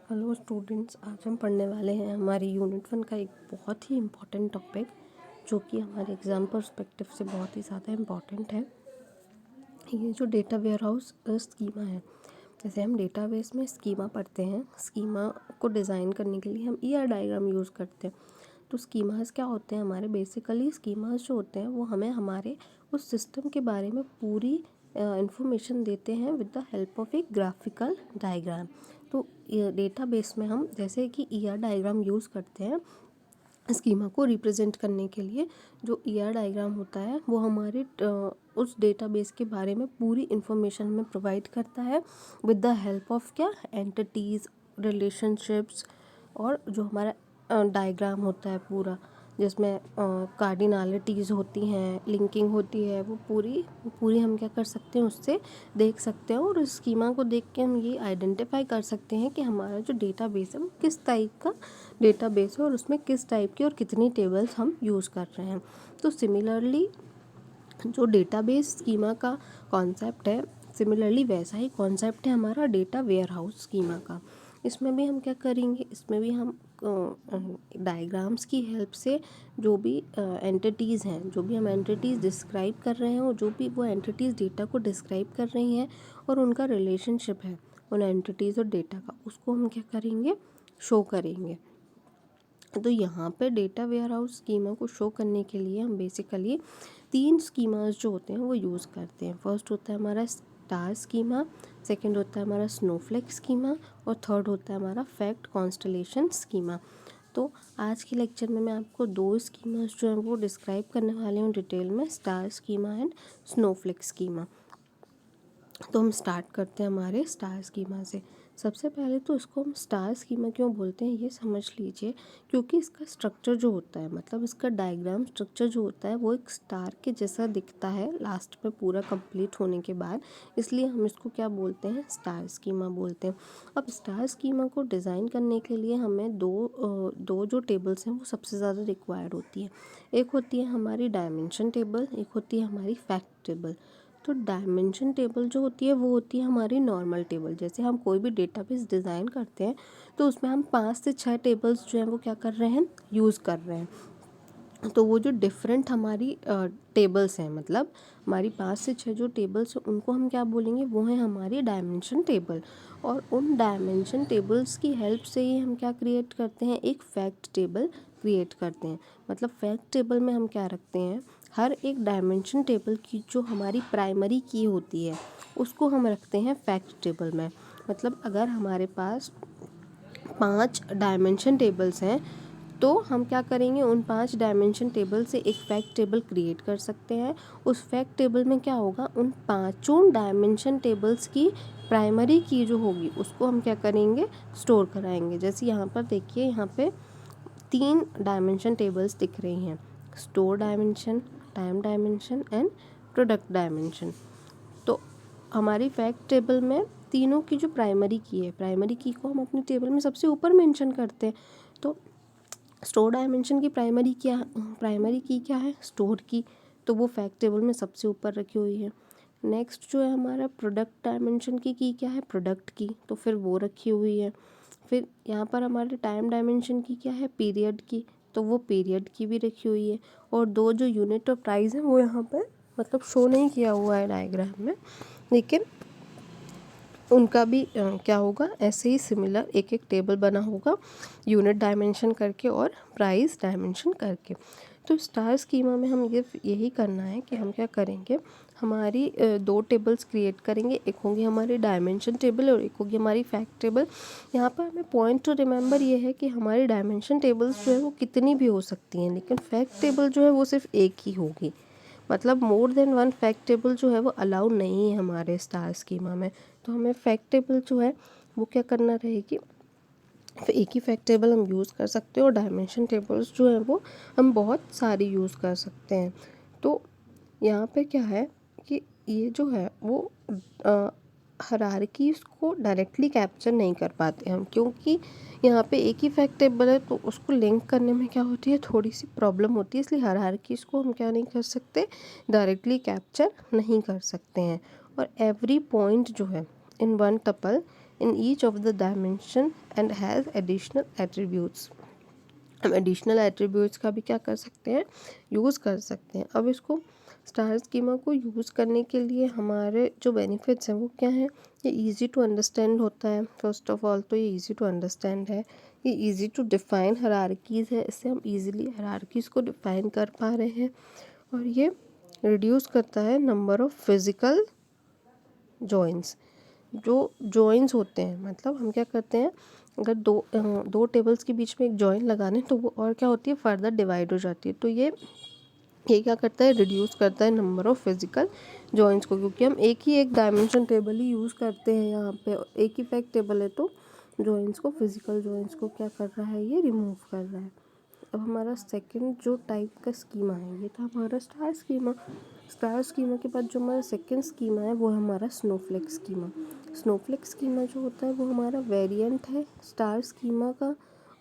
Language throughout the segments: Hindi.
हेलो स्टूडेंट्स, आज हम पढ़ने वाले हैं हमारी यूनिट 1 का एक बहुत ही इम्पॉर्टेंट टॉपिक जो कि हमारे एग्ज़ाम पर्सपेक्टिव से बहुत ही ज़्यादा इम्पॉर्टेंट है। ये जो डेटा वेयरहाउस स्कीमा है, जैसे हम डेटाबेस में स्कीमा पढ़ते हैं, स्कीमा को डिज़ाइन करने के लिए हम ईआर डायग्राम यूज़ करते हैं। तो स्कीमास क्या होते हैं हमारे, बेसिकली स्कीमास जो होते हैं वो हमें हमारे उस सिस्टम के बारे में पूरी इंफॉर्मेशन देते हैं with the help of A graphical diagram. तो डेटाबेस में हम जैसे कि ईआर डायग्राम यूज़ करते हैं स्कीमा को रिप्रेजेंट करने के लिए। जो ईआर डायग्राम होता है वो हमारे उस डेटाबेस के बारे में पूरी इंफॉर्मेशन हमें प्रोवाइड करता है विद द हेल्प ऑफ क्या, एंटिटीज़, रिलेशनशिप्स, और जो हमारा डायग्राम होता है पूरा, जिसमें कार्डिनलिटीज़ होती हैं, लिंकिंग होती है, वो पूरी हम क्या कर सकते हैं, उससे देख सकते हैं। और उस स्कीमा को देख के हम ये आइडेंटिफाई कर सकते हैं कि हमारा जो डेटाबेस है वो किस टाइप का डेटाबेस है और उसमें किस टाइप की और कितनी टेबल्स हम यूज़ कर रहे हैं। तो सिमिलरली जो डेटाबेस स्कीमा का कॉन्सेप्ट है, सिमिलरली वैसा ही कॉन्सेप्ट है हमारा डेटा वेयरहाउस स्कीमा का। इसमें भी हम क्या करेंगे, इसमें भी हम डायग्राम्स की हेल्प से जो भी एंटिटीज़ हैं, जो भी हम एंटिटीज़ डिस्क्राइब कर रहे हैं और जो भी वो एंटिटीज़ डेटा को डिस्क्राइब कर रही हैं और उनका रिलेशनशिप है उन एंटिटीज़ और डेटा का, उसको हम क्या करेंगे, शो करेंगे। तो यहाँ पे डेटा वेयरहाउस स्कीमा को शो करने के लिए हम बेसिकली 3 स्कीमास जो होते हैं वो यूज़ करते हैं। फर्स्ट होता है हमारा स्टार स्कीमा, सेकंड होता है हमारा स्नोफ्लेक स्कीमा, और थर्ड होता है हमारा फैक्ट कॉन्स्टलेशन स्कीमा। तो आज के लेक्चर में मैं आपको 2 स्कीमास जो हैं वो डिस्क्राइब करने वाली हूँ डिटेल में, star schema and Snowflake schema. तो हम स्टार्ट करते हैं हमारे स्टार स्कीमा से। सबसे पहले तो इसको हम स्टार स्कीमा क्यों बोलते हैं ये समझ लीजिए, क्योंकि इसका स्ट्रक्चर जो होता है, मतलब इसका डायग्राम स्ट्रक्चर जो होता है वो एक स्टार के जैसा दिखता है लास्ट में पूरा कंप्लीट होने के बाद, इसलिए हम इसको क्या बोलते हैं, स्टार स्कीमा बोलते हैं। अब स्टार स्कीमा को डिज़ाइन करने के लिए हमें दो जो टेबल्स हैं वो सबसे ज़्यादा रिक्वायर्ड होती है। एक होती है हमारी डायमेंशन टेबल, एक होती है हमारी फैक्ट टेबल। तो डायमेंशन टेबल जो होती है वो होती है हमारी नॉर्मल टेबल। जैसे हम कोई भी डेटाबेस डिज़ाइन करते हैं तो उसमें हम 5 से 6 टेबल्स जो हैं वो क्या कर रहे हैं, यूज़ कर रहे हैं। तो वो जो डिफरेंट हमारी टेबल्स हैं, मतलब हमारी 5 से 6 जो टेबल्स हैं उनको हम क्या बोलेंगे, वो है हमारी डायमेंशन टेबल। और उन डायमेंशन टेबल्स की हेल्प से ही हम क्या क्रिएट करते हैं, एक फैक्ट टेबल क्रिएट करते हैं। मतलब फैक्ट टेबल में हम क्या रखते हैं, हर एक डायमेंशन टेबल की जो हमारी प्राइमरी की होती है उसको हम रखते हैं फैक्ट टेबल में। मतलब अगर हमारे पास 5 डायमेंशन टेबल्स हैं तो हम क्या करेंगे, उन 5 डायमेंशन टेबल से एक फैक्ट टेबल क्रिएट कर सकते हैं। उस फैक्ट टेबल में क्या होगा, उन 5 डायमेंशन टेबल्स की प्राइमरी की जो होगी उसको हम क्या करेंगे, स्टोर कराएंगे। जैसे यहाँ पर देखिए, यहाँ पे 3 डायमेंशन टेबल्स दिख रही हैं, store dimension, time dimension and product dimension. तो हमारी फैक्ट टेबल में तीनों की जो प्राइमरी की है, प्राइमरी की को हम अपनी टेबल में सबसे ऊपर मेंशन करते हैं। तो स्टोर डायमेंशन की प्राइमरी की क्या है, स्टोर की, तो वो फैक्ट टेबल में सबसे ऊपर रखी हुई है। नेक्स्ट जो है हमारा प्रोडक्ट डायमेंशन की क्या है, प्रोडक्ट की, तो फिर वो रखी हुई है। फिर यहाँ पर हमारे टाइम डायमेंशन की क्या है, पीरियड की, तो वो पीरियड की भी रखी हुई है। और 2 जो यूनिट ऑफ प्राइस है वो यहाँ पर मतलब शो नहीं किया हुआ है डायग्राम में, लेकिन उनका भी क्या होगा, ऐसे ही सिमिलर एक एक टेबल बना होगा यूनिट डायमेंशन करके और प्राइस डायमेंशन करके। तो स्टार स्कीमा में हम यही करना है कि हम क्या करेंगे, हमारी 2 टेबल्स क्रिएट करेंगे, एक होगी हमारी डायमेंशन टेबल और एक होगी हमारी फैक्ट टेबल। यहाँ पर हमें पॉइंट टू रिमेंबर ये है कि हमारी डायमेंशन टेबल्स जो है वो कितनी भी हो सकती हैं, लेकिन फैक्ट टेबल जो है वो सिर्फ एक ही होगी। मतलब मोर देन 1 फैक्ट टेबल जो है वो अलाउ नहीं है हमारे स्टार स्कीमा में। तो हमें फैक्ट टेबल जो है वो क्या करना रहेगी, एक ही फैक्ट टेबल हम यूज़ कर सकते हैं और डायमेंशन टेबल्स जो हैं वो हम बहुत सारी यूज़ कर सकते हैं। तो यहाँ पे क्या है कि ये जो है वो हायरार्कीज़ को डायरेक्टली कैप्चर नहीं कर पाते हम, क्योंकि यहाँ पे एक ही फैक्ट टेबल है तो उसको लिंक करने में क्या होती है, थोड़ी सी प्रॉब्लम होती है। इसलिए हायरार्कीज़ को हम क्या नहीं कर सकते, डायरेक्टली कैप्चर नहीं कर सकते हैं। और एवरी पॉइंट जो है in one tuple in each of the dimension and has additional attributes. हम एडिशनल एट्रीब्यूट्स का भी क्या कर सकते हैं, यूज़ कर सकते हैं। अब इसको स्टार स्कीमा को यूज़ करने के लिए हमारे जो बेनिफिट्स हैं वो क्या हैं, ये इजी टू अंडरस्टैंड होता है। फर्स्ट ऑफ ऑल तो ये इजी टू अंडरस्टैंड है, ये इजी टू डिफ़ाइन हायरार्कीज़ है, इससे हम इजीली हायरार्कीज़ को डिफ़ाइन कर पा रहे हैं। और ये रिड्यूस करता है नंबर ऑफ़ फिज़िकल जॉइंट्स। जो जॉइंट्स होते हैं, मतलब हम क्या करते हैं, अगर दो टेबल्स के बीच में एक जॉइंट लगाने तो वो और क्या होती है, फर्दर डिवाइड हो जाती है। तो ये क्या करता है, रिड्यूस करता है नंबर ऑफ़ फिज़िकल जॉइंट्स को, क्योंकि हम एक डायमेंशन टेबल ही यूज़ करते हैं यहाँ पे, एक ही फैक्ट टेबल है, तो जॉइंट्स को, फिज़िकल जॉइंट्स को क्या कर रहा है, ये रिमूव कर रहा है। अब हमारा सेकंड जो टाइप का स्कीमा है, ये था हमारा स्टार स्कीमा। स्टार स्कीमा के बाद जो हमारा सेकंड स्कीमा है वो है हमारा स्नोफ्लेक स्कीमा। स्नोफ्लेक स्कीमा जो होता है वो हमारा वेरिएंट है स्टार स्कीमा का,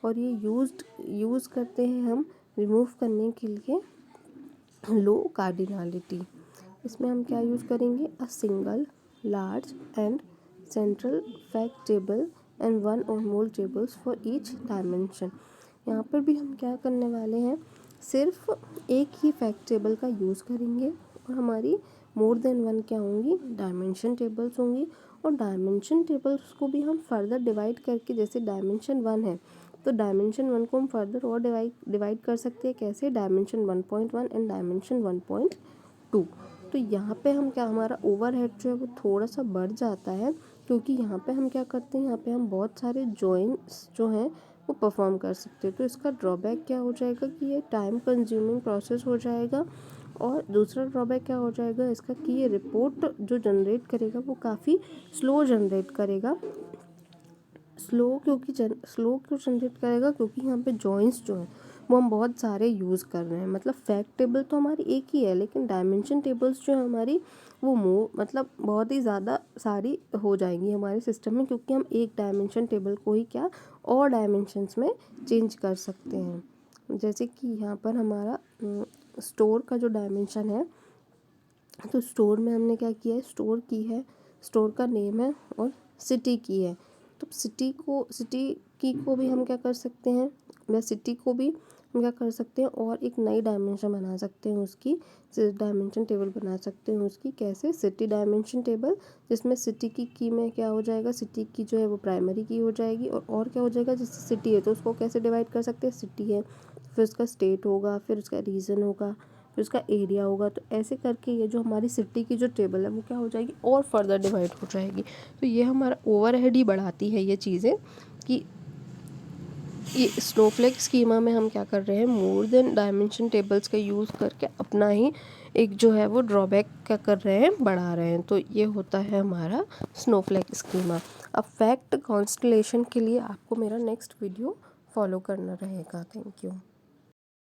और ये यूज़ करते हैं हम रिमूव करने के लिए लो कार्डिनलिटी। इसमें हम क्या यूज़ करेंगे, a single large and central fact table and one और मोर टेबल्स फॉर ईच डायमेंशन। यहाँ पर भी हम क्या करने वाले हैं, सिर्फ एक ही फैक्ट टेबल का यूज़ करेंगे, और हमारी मोर देन वन क्या होंगी, डायमेंशन टेबल्स होंगी। और डायमेंशन टेबल्स को भी हम फर्दर डिवाइड करके, जैसे डायमेंशन 1 है तो डायमेंशन 1 को हम फर्दर और डिवाइड कर सकते हैं, कैसे, डायमेंशन 1.1 एंड डायमेंशन 1.2। तो यहाँ पे हम क्या, हमारा ओवरहेड जो है वो थोड़ा सा बढ़ जाता है, क्योंकि यहाँ पे हम क्या करते हैं, यहाँ पे हम बहुत सारे जॉइंट्स जो हैं वो परफॉर्म कर सकते हैं। तो इसका ड्रॉबैक क्या हो जाएगा कि ये टाइम कंज्यूमिंग प्रोसेस हो जाएगा, और दूसरा ड्रॉबैक क्या हो जाएगा इसका कि ये रिपोर्ट जो जनरेट करेगा वो काफ़ी स्लो जनरेट करेगा। स्लो क्यों जनरेट करेगा, क्योंकि यहाँ पे जॉइंट्स जो हैं वो हम बहुत सारे यूज़ कर रहे हैं। मतलब फैक्ट टेबल तो हमारी एक ही है, लेकिन डायमेंशन टेबल्स जो है हमारी वो मतलब बहुत ही ज़्यादा सारी हो जाएंगी हमारे सिस्टम में, क्योंकि हम एक डायमेंशन टेबल को ही क्या और डायमेंशंस में चेंज कर सकते हैं। जैसे कि यहाँ पर हमारा स्टोर का जो डायमेंशन है, तो स्टोर में हमने क्या किया है, स्टोर का नेम है और सिटी की है। तो सिटी की को भी हम क्या कर सकते हैं, सिटी को भी हम क्या कर सकते हैं, और एक नई डायमेंशन बना सकते हैं उसकी, डायमेंशन टेबल बना सकते हैं उसकी। कैसे, सिटी डायमेंशन टेबल, जिसमें सिटी की में क्या हो जाएगा, सिटी की जो है वो प्राइमरी की हो जाएगी, और क्या हो जाएगा, जैसे सिटी है तो उसको कैसे डिवाइड कर सकते हैं, सिटी है, फिर उसका स्टेट होगा, फिर उसका रीजन होगा, फिर उसका एरिया होगा। तो ऐसे करके ये जो हमारी सिटी की जो टेबल है वो क्या हो जाएगी, और फर्दर डिवाइड हो जाएगी। तो ये हमारा ओवरहेड ही बढ़ाती है ये चीज़ें, कि ये स्नोफ्लेक स्कीमा में हम क्या कर रहे हैं, मोर देन डायमेंशन टेबल्स का यूज़ करके अपना ही एक जो है वो ड्रॉबैक क्या कर रहे हैं, बढ़ा रहे हैं। तो ये होता है हमारा स्नोफ्लेक स्कीमा। अब फैक्ट कॉन्स्टलेशन के लिए आपको मेरा नेक्स्ट वीडियो फॉलो करना रहेगा। Thank you.